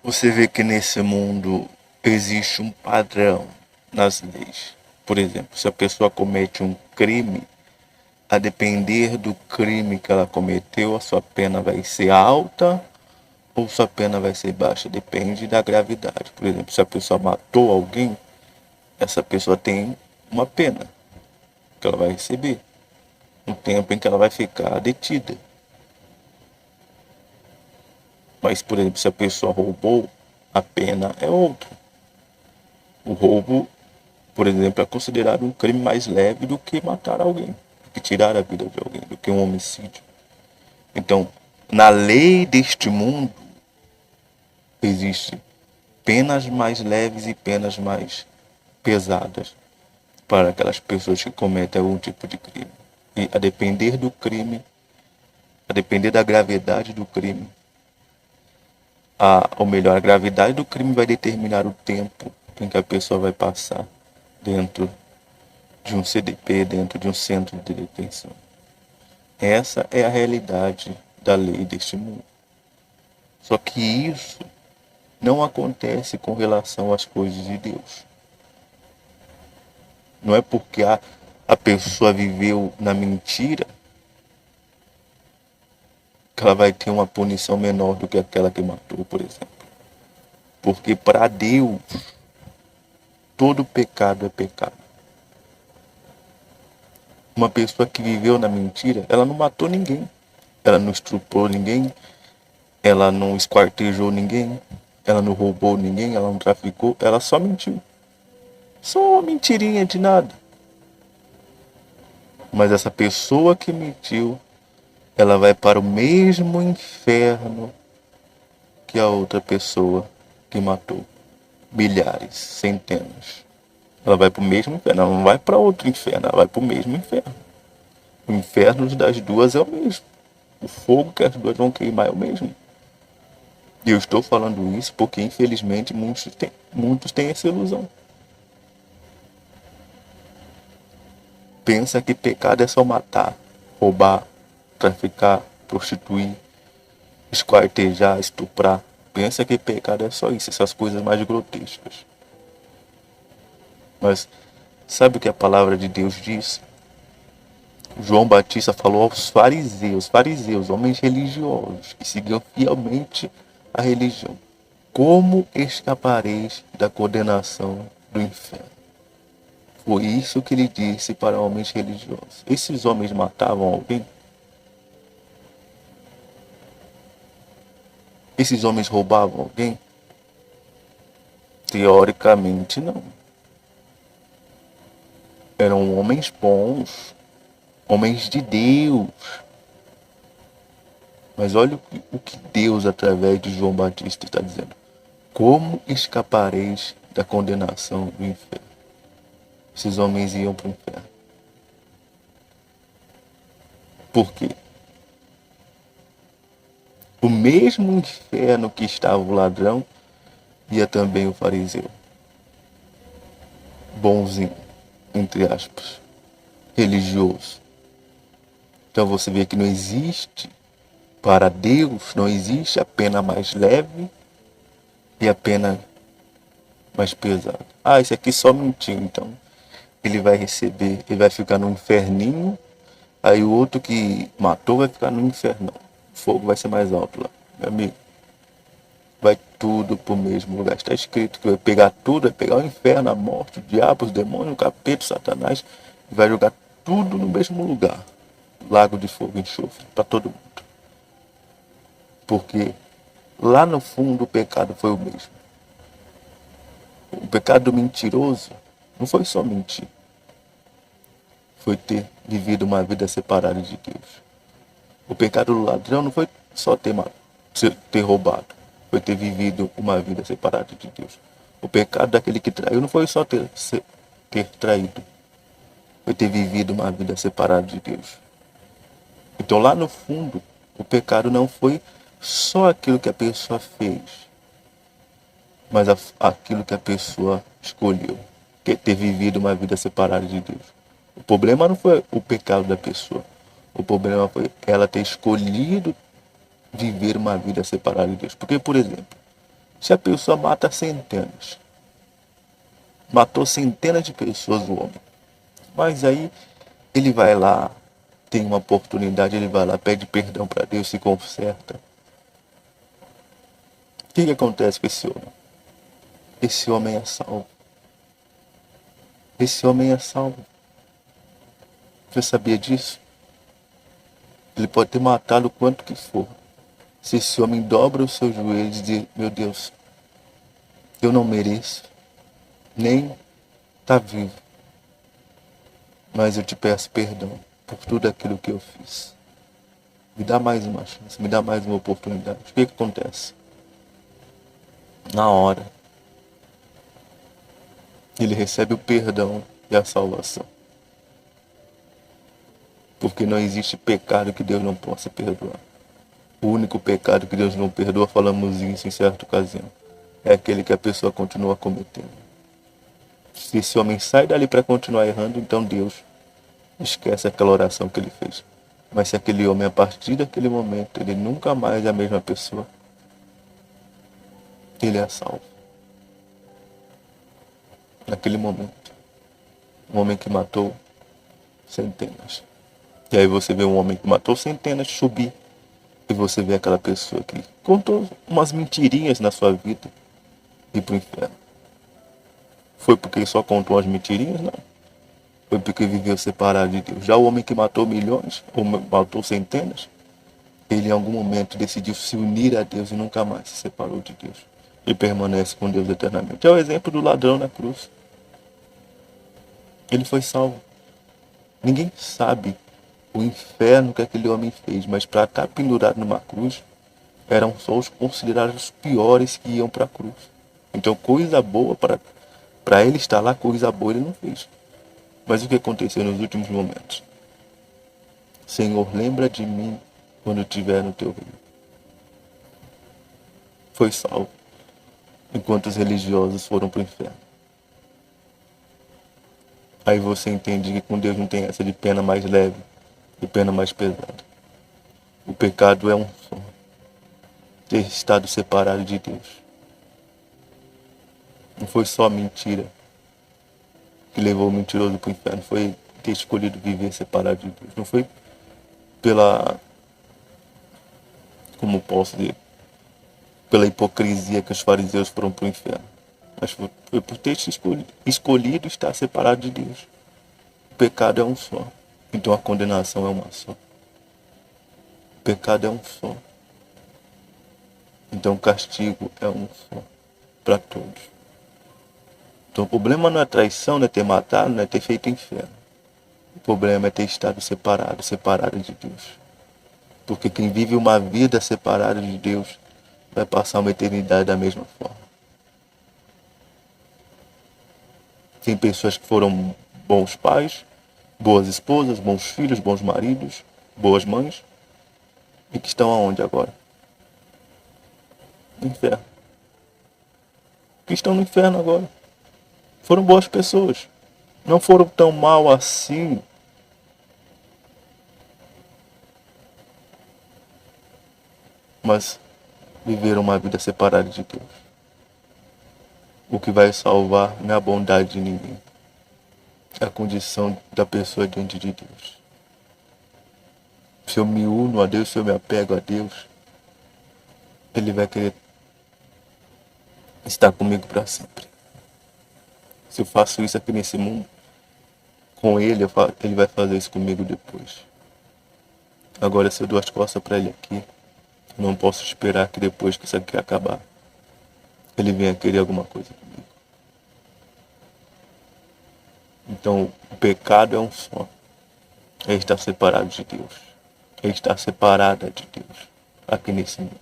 Você vê que nesse mundo existe um padrão nas leis. Por exemplo, se a pessoa comete um crime, a depender do crime que ela cometeu, a sua pena vai ser alta ou sua pena vai ser baixa. Depende da gravidade. Por exemplo, se a pessoa matou alguém, essa pessoa tem uma pena que ela vai receber, um tempo em que ela vai ficar detida. Mas, por exemplo, se a pessoa roubou, a pena é outra. O roubo, por exemplo, é considerado um crime mais leve do que matar alguém, do que tirar a vida de alguém, do que um homicídio. Então, na lei deste mundo, existem penas mais leves e penas mais pesadas para aquelas pessoas que cometem algum tipo de crime. E a depender do crime, a depender da gravidade do crime, ou melhor, a gravidade do crime vai determinar o tempo em que a pessoa vai passar dentro de um CDP, dentro de um centro de detenção. Essa é a realidade da lei deste mundo. Só que isso não acontece com relação às coisas de Deus. Não é porque a pessoa viveu na mentira que ela vai ter uma punição menor do que aquela que matou, por exemplo. Porque para Deus, todo pecado é pecado. Uma pessoa que viveu na mentira, ela não matou ninguém, ela não estuprou ninguém, ela não esquartejou ninguém, ela não roubou ninguém, ela não traficou, ela só mentiu. Só uma mentirinha de nada. Mas essa pessoa que mentiu, ela vai para o mesmo inferno que a outra pessoa que matou. Milhares, centenas. Ela vai para o mesmo inferno, ela não vai para outro inferno, ela vai para o mesmo inferno. O inferno das duas é o mesmo. O fogo que as duas vão queimar é o mesmo. E eu estou falando isso porque, infelizmente, muitos têm essa ilusão. Pensa que pecado é só matar, roubar, traficar, prostituir, esquartejar, estuprar. Pensa que pecado é só isso, essas coisas mais grotescas. Mas sabe o que a palavra de Deus diz? João Batista falou aos fariseus, homens religiosos, que seguiam fielmente a religião. Como escapareis da condenação do inferno? Foi isso que ele disse para homens religiosos. Esses homens matavam alguém? Esses homens roubavam alguém? Teoricamente, não. Eram homens bons, homens de Deus. Mas olha o que Deus, através de João Batista, está dizendo. Como escapareis da condenação do inferno? Esses homens iam para o inferno. Por quê? O mesmo inferno que estava o ladrão, ia também o fariseu. Bonzinho, entre aspas. Religioso. Então você vê que não existe, para Deus, não existe a pena mais leve e a pena mais pesada. Ah, esse aqui só mentiu, então ele vai receber, ele vai ficar no inferninho, aí o outro que matou vai ficar no infernão. O fogo vai ser mais alto lá, meu amigo. Vai tudo pro mesmo lugar. Está escrito que vai pegar tudo, vai pegar o inferno, a morte, o diabo, os demônios, o capeta, o satanás, e vai jogar tudo no mesmo lugar. Lago de fogo e enxofre, para todo mundo. Porque lá no fundo o pecado foi o mesmo. O pecado do mentiroso não foi só mentir. Foi ter vivido uma vida separada de Deus. O pecado do ladrão não foi só ter roubado. Foi ter vivido uma vida separada de Deus. O pecado daquele que traiu não foi só ter traído. Foi ter vivido uma vida separada de Deus. Então lá no fundo, o pecado não foi só aquilo que a pessoa fez, mas aquilo que a pessoa escolheu, que é ter vivido uma vida separada de Deus. O problema não foi o pecado da pessoa. O problema foi ela ter escolhido viver uma vida separada de Deus. Porque, por exemplo, Se a pessoa mata centenas, matou centenas de pessoas, o homem, mas aí ele vai lá, tem uma oportunidade, ele vai lá, pede perdão para Deus, se conserta. O que acontece com esse homem? Esse homem é salvo. Esse homem é salvo. Você sabia disso? Ele pode ter matado o quanto que for. Se esse homem dobra os seus joelhos e diz, meu Deus, eu não mereço nem estar vivo, mas eu te peço perdão por tudo aquilo que eu fiz. Me dá mais uma chance, me dá mais uma oportunidade. O que acontece? Na hora, ele recebe o perdão e a salvação. Porque não existe pecado que Deus não possa perdoar. O único pecado que Deus não perdoa, falamos isso em certa ocasião, é aquele que a pessoa continua cometendo. Se esse homem sai dali para continuar errando, então Deus esquece aquela oração que ele fez. Mas se aquele homem, a partir daquele momento, ele nunca mais é a mesma pessoa, ele é salvo. Naquele momento, um homem que matou centenas. E aí você vê um homem que matou centenas subir. E você vê aquela pessoa que contou umas mentirinhas na sua vida e ir pro inferno. Foi porque ele só contou as mentirinhas? Não. Foi porque viveu separado de Deus. Já o homem que matou milhões, ou matou centenas, ele em algum momento decidiu se unir a Deus e nunca mais se separou de Deus. E permanece com Deus eternamente. É o exemplo do ladrão na cruz. Ele foi salvo. Ninguém sabe o inferno que aquele homem fez, mas para estar pendurado numa cruz, eram só os considerados os piores que iam para a cruz. Então coisa boa, para ele estar lá, coisa boa ele não fez. Mas o que aconteceu nos últimos momentos? Senhor, lembra de mim quando estiver no teu reino. Foi salvo, enquanto os religiosos foram para o inferno. Aí você entende que com Deus não tem essa de pena mais leve e pena mais pesada. O pecado é um só. Ter estado separado de Deus. Não foi só a mentira que levou o mentiroso para o inferno. Foi ter escolhido viver separado de Deus. Não foi pela, como posso dizer, pela hipocrisia que os fariseus foram para o inferno. Mas foi por ter escolhido estar separado de Deus. O pecado é um só. Então a condenação é uma só. O pecado é um só. Então o castigo é um só. Para todos. Então o problema não é traição, não é ter matado, não é ter feito inferno. O problema é ter estado separado de Deus. Porque quem vive uma vida separada de Deus vai passar uma eternidade da mesma forma. Tem pessoas que foram bons pais, boas esposas, bons filhos, bons maridos, boas mães, e que estão aonde agora? No inferno. Que estão no inferno agora. Foram boas pessoas. Não foram tão mal assim. Mas viveram uma vida separada de Deus. O que vai salvar não é a bondade de ninguém. É a condição da pessoa diante de Deus. Se eu me uno a Deus, se eu me apego a Deus, Ele vai querer estar comigo para sempre. Se eu faço isso aqui nesse mundo, com Ele, Ele vai fazer isso comigo depois. Agora, se eu dou as costas para Ele aqui, eu não posso esperar que depois que isso aqui acabar, Ele venha querer alguma coisa comigo. Então, o pecado é um só. É estar separado de Deus. É estar separada de Deus. Aqui nesse mundo.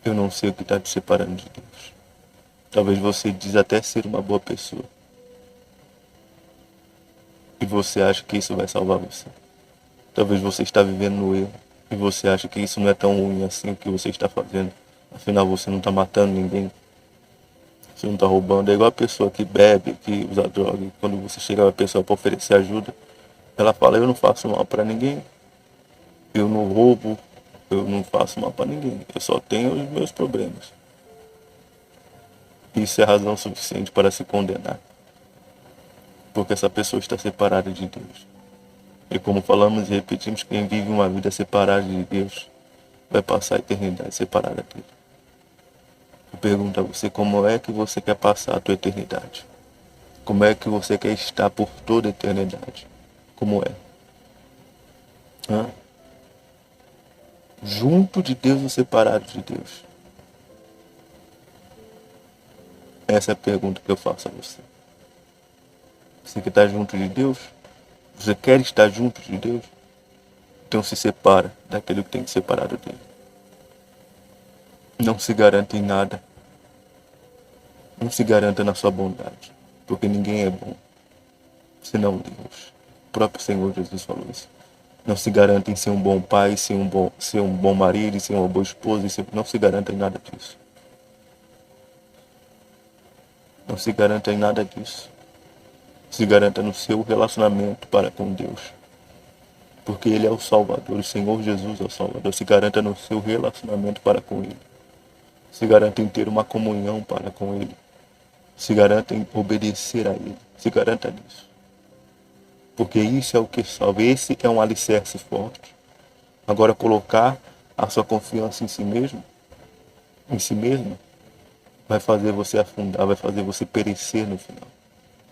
Eu não sei o que está te separando de Deus. Talvez você diz até ser uma boa pessoa. E você acha que isso vai salvar você. Talvez você está vivendo no erro. E você acha que isso não é tão ruim assim o que você está fazendo. Afinal, você não está matando ninguém. Você não está roubando. É igual a pessoa que bebe, que usa droga. E quando você chega a pessoa para oferecer ajuda, ela fala, eu não faço mal para ninguém. Eu não roubo. Eu não faço mal para ninguém. Eu só tenho os meus problemas. Isso é razão suficiente para se condenar. Porque essa pessoa está separada de Deus. E como falamos e repetimos, quem vive uma vida separada de Deus vai passar a eternidade separada dele. Eu pergunto a você, como é que você quer passar a tua eternidade? Como é que você quer estar por toda a eternidade? Como é? Hã? Junto de Deus ou separado de Deus? Essa é a pergunta que eu faço a você. Você quer estar junto de Deus? Você quer estar junto de Deus? Então se separa daquilo que tem que separado dele. Não se garanta em nada. Não se garanta na sua bondade. Porque ninguém é bom, senão Deus. O próprio Senhor Jesus falou isso. Não se garanta em ser um bom pai, ser um bom marido, ser uma boa esposa. Não se garanta em nada disso. Não se garanta em nada disso. Se garanta no seu relacionamento para com Deus. Porque Ele é o Salvador, o Senhor Jesus é o Salvador. Se garanta no seu relacionamento para com Ele. Se garanta em ter uma comunhão para com Ele. Se garanta em obedecer a Ele. Se garanta nisso. Porque isso é o que salva. Esse é um alicerce forte. Agora colocar a sua confiança em si mesmo, vai fazer você afundar, vai fazer você perecer no final.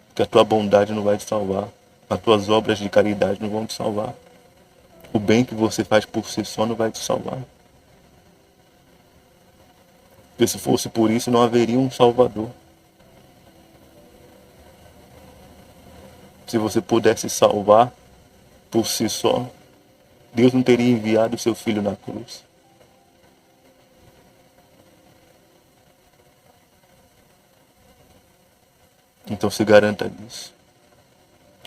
Porque a tua bondade não vai te salvar. As tuas obras de caridade não vão te salvar. O bem que você faz por si só não vai te salvar. Porque se fosse por isso, não haveria um Salvador. Se você pudesse salvar por si só, Deus não teria enviado o seu Filho na cruz. Então se garanta nisso.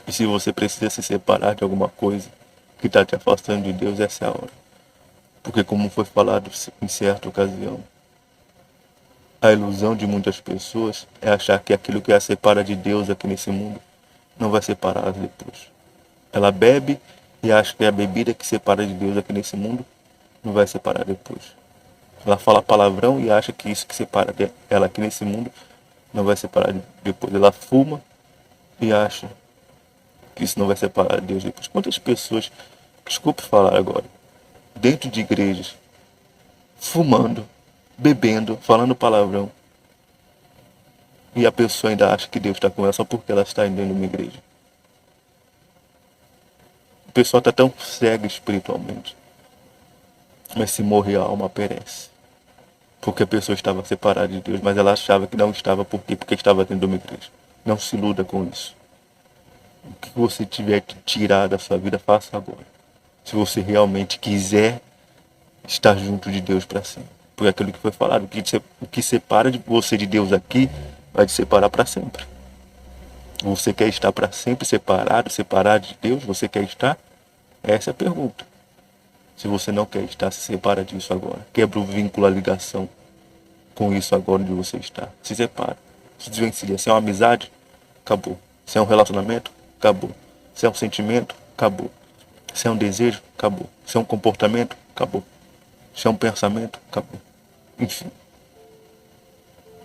E se você precisa se separar de alguma coisa que está te afastando de Deus, essa é a hora. Porque como foi falado em certa ocasião, a ilusão de muitas pessoas é achar que aquilo que a separa de Deus aqui nesse mundo não vai separá-las depois. Ela bebe e acha que a bebida que separa de Deus aqui nesse mundo não vai separar depois. Ela fala palavrão e acha que isso que separa ela aqui nesse mundo não vai separar depois. Ela fuma e acha que isso não vai separar Deus depois. Quantas pessoas, desculpe falar agora, dentro de igrejas, fumando, bebendo, falando palavrão, e a pessoa ainda acha que Deus está com ela só porque ela está indo dentro de uma igreja. A pessoa está tão cega espiritualmente, mas se morrer a alma perece. Porque a pessoa estava separada de Deus, mas ela achava que não estava. Por quê? Porque estava dentro de uma igreja. Não se iluda com isso. O que você tiver que tirar da sua vida, faça agora. Se você realmente quiser estar junto de Deus para sempre. Porque aquilo que foi falado, o que separa de você de Deus aqui, vai te separar para sempre. Você quer estar para sempre separado de Deus? Você quer estar? Essa é a pergunta. Se você não quer estar, se separa disso agora. Quebra o vínculo, a ligação com isso agora onde você está. Se separa. Se desvencilha. Se é uma amizade, acabou. Se é um relacionamento, acabou. Se é um sentimento, acabou. Se é um desejo, acabou. Se é um comportamento, acabou. Se é um pensamento, acabou. Enfim.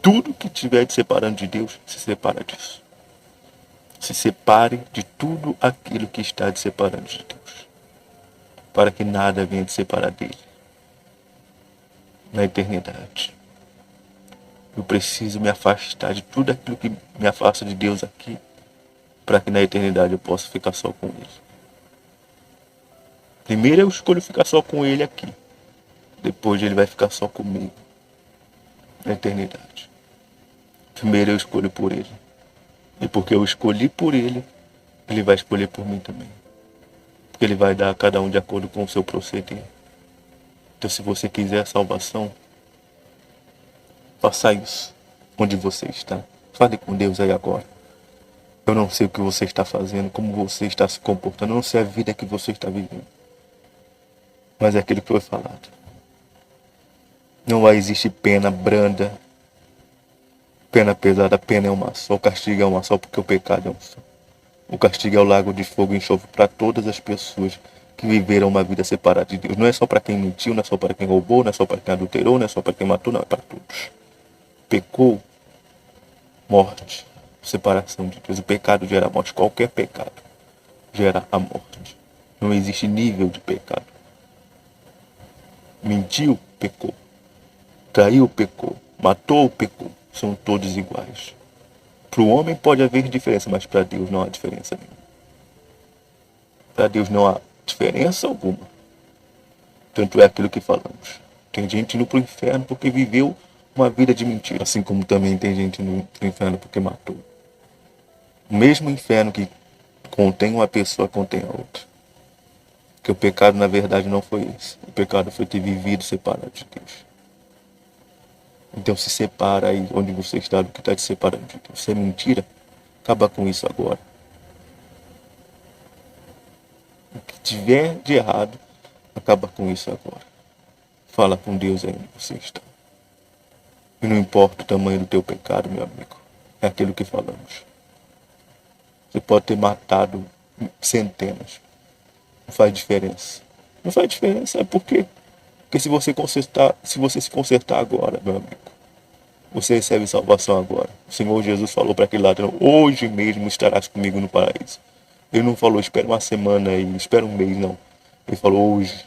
Tudo que estiver te separando de Deus, se separa disso. Se separe de tudo aquilo que está te separando de Deus. Para que nada venha te separar dele. Na eternidade. Eu preciso me afastar de tudo aquilo que me afasta de Deus aqui, para que na eternidade eu possa ficar só com Ele. Primeiro eu escolho ficar só com Ele aqui. Depois Ele vai ficar só comigo na eternidade. Primeiro eu escolho por Ele. E porque eu escolhi por Ele, Ele vai escolher por mim também. Porque Ele vai dar a cada um de acordo com o seu proceder. Então se você quiser a salvação, faça isso onde você está. Fale com Deus aí agora. Eu não sei o que você está fazendo, como você está se comportando. Eu não sei a vida que você está vivendo. Mas é aquilo que foi falado. Não existe pena branda, pena pesada. A pena é uma só, o castigo é uma só, porque o pecado é um só. O castigo é o lago de fogo e enxofre para todas as pessoas que viveram uma vida separada de Deus. Não é só para quem mentiu, não é só para quem roubou, não é só para quem adulterou, não é só para quem matou, não, é para todos. Pecou, morte, separação de Deus. O pecado gera morte. Qualquer pecado gera a morte. Não existe nível de pecado. Mentiu, pecou. Traiu, pecou. Matou, pecou. São todos iguais. Para o homem pode haver diferença, mas para Deus não há diferença nenhuma. Para Deus não há diferença alguma. Tanto é aquilo que falamos. Tem gente indo para o inferno porque viveu uma vida de mentira. Assim como também tem gente indo para o inferno porque matou. O mesmo inferno que contém uma pessoa, contém a outra. Porque o pecado, na verdade, não foi esse. O pecado foi ter vivido separado de Deus. Então se separa aí onde você está do que está te separando de Deus. Se é mentira, acaba com isso agora. O que tiver de errado, acaba com isso agora. Fala com Deus aí onde você está. E não importa o tamanho do teu pecado, meu amigo. É aquilo que falamos. Você pode ter matado centenas. Não faz diferença. Não faz diferença, é porque se você se consertar agora, meu amigo, você recebe salvação agora. O Senhor Jesus falou para aquele ladrão: hoje mesmo estarás comigo no paraíso. Ele não falou, espera uma semana aí, espera um mês, não. Ele falou hoje.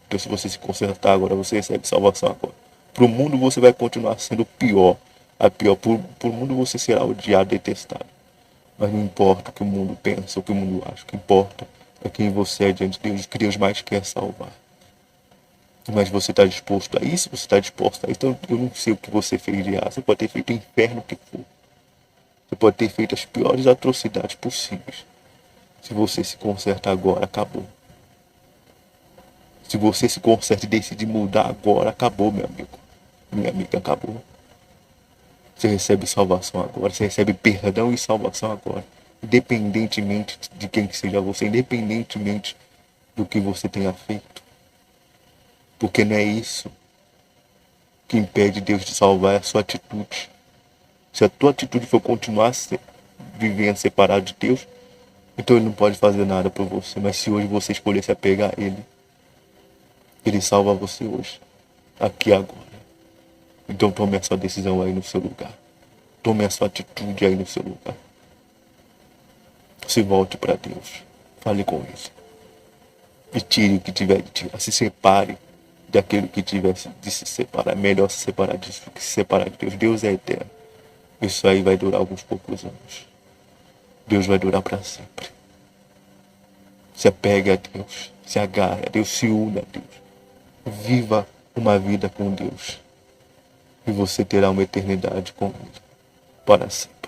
Então se você se consertar agora, você recebe salvação agora. Para o mundo você vai continuar sendo pior. A pior. Para o mundo você será odiado, detestado. Mas não importa o que o mundo pensa, o que o mundo acha. O que importa é quem você é diante de Deus, que Deus mais quer salvar. Mas você está disposto a isso? Você está disposto a isso? Então eu não sei o que você fez de errado. Você pode ter feito o inferno que for. Você pode ter feito as piores atrocidades possíveis. Se você se conserta agora, acabou. Se você se conserta e decide mudar agora, acabou, meu amigo. Minha amiga, acabou. Você recebe salvação agora. Você recebe perdão e salvação agora. Independentemente de quem que seja você. Independentemente do que você tenha feito. Porque não é isso que impede Deus de salvar, é a sua atitude. Se a tua atitude for continuar vivendo separado de Deus, então Ele não pode fazer nada por você. Mas se hoje você escolher se apegar a Ele, Ele salva você hoje, aqui e agora. Então tome a sua decisão aí no seu lugar. Tome a sua atitude aí no seu lugar. Se volte para Deus. Fale com Ele. E tire o que tiver de tirar. Se separe daquilo que tiver de se separar. É melhor se separar disso do que se separar de Deus. Deus é eterno. Isso aí vai durar alguns poucos anos. Deus vai durar para sempre. Se apegue a Deus. Se agarre a Deus. Se una a Deus. Viva uma vida com Deus. E você terá uma eternidade com Ele. Para sempre.